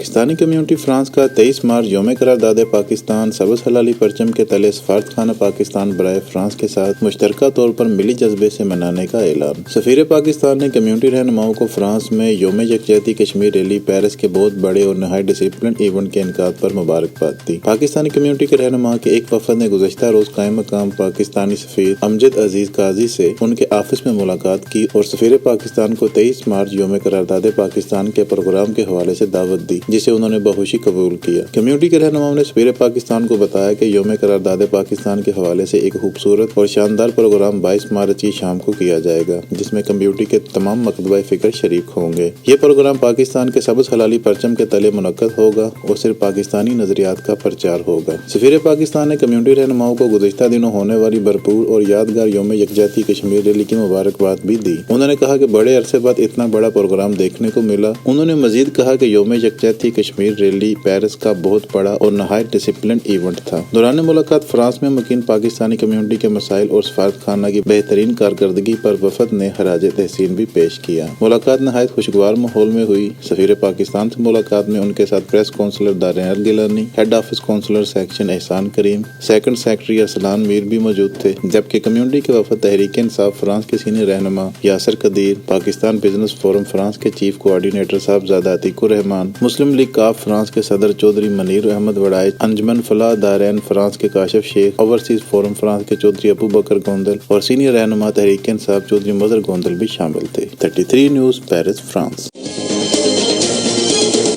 Pakistani community France کا 23 مارچ یوم قرارداد پاکستان سبز ہلالی پرچم کے تلے سفارتخانہ پاکستان برائے فرانس کے ساتھ مشترکہ طور پر ملی جذبے سے منانے کا اعلان۔ سفیر پاکستان نے کمیونٹی رہنماؤں کو فرانس میں یوم یکجہتی کشمیر ریلی پیرس کے بہت بڑے اور نہایت ڈسپلن ایونٹ کے انعقاد پر مبارکباد دی۔ پاکستانی کمیونٹی کے رہنما کے ایک وفد نے گزشتہ روز قائم مقام پاکستانی سفیر امجد عزیز قاضی سے ان کے آفس میں ملاقات کی اور سفیر پاکستان کو 23 مارچ یوم قرارداد پاکستان کے پروگرام کے حوالے سے دعوت دی، جسے انہوں نے بخوشی قبول کیا۔ کمیونٹی کے رہنماؤں نے سفیر پاکستان کو بتایا کہ یوم قرارداد پاکستان کے حوالے سے ایک خوبصورت اور شاندار پروگرام 22 مارچ کی شام کو کیا جائے گا، جس میں کمیونٹی کے تمام مکتبہ فکر شریک ہوں گے۔ یہ پروگرام پاکستان کے سبز ہلالی پرچم کے تلے منعقد ہوگا اور صرف پاکستانی نظریات کا پرچار ہوگا۔ سفیر پاکستان نے کمیونٹی رہنماؤں کو گزشتہ دنوں ہونے والی بھرپور اور یادگار یوم یکجہتی کشمیر ریلی کی مبارکباد بھی دی۔ انہوں نے کہا کہ بڑے عرصے بعد اتنا بڑا پروگرام دیکھنے کو ملا۔ انہوں نے مزید کہا کہ یوم یکجہتی کشمیر ریلی پیرس کا بہت بڑا اور نہایت ڈسپلن ایونٹ تھا۔ دوران ملاقات فرانس میں مقیم پاکستانی کمیونٹی کے مسائل اور سفارتخانہ کی بہترین کارکردگی پر وفد نے خراج تحسین بھی پیش کیا۔ ملاقات نہایت خوشگوار ماحول میں ہوئی۔ سفیر پاکستان سے ملاقات میں ان کے ساتھ press counsellor Darain Gilani, head office consular section Ehsan Karim, second secretary Arsalan Mir بھی موجود تھے، جبکہ کمیونٹی کے وفد تحریک انصاف فرانس کے سینئر رہنما یاسر قدیر، پاکستان بزنس فورم فرانس کے چیف کوآرڈینیٹر صاحبزادہ عتیق الرحمان، مسلم لیگ کاف فرانس کے صدر چودھری منیر احمد وڑائچ، انجمن فلاح دارین فرانس کے کاشف شیخ، اوورسیز فورم فرانس کے چودھری ابو بکر گوندل اور سینئر رہنما تحریک انصاف چودھری مظہر گوندل بھی شامل تھے۔ 33 news Paris France.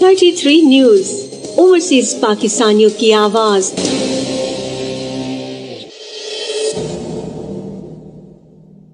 33 news overseas پاکستانیوں کی آواز۔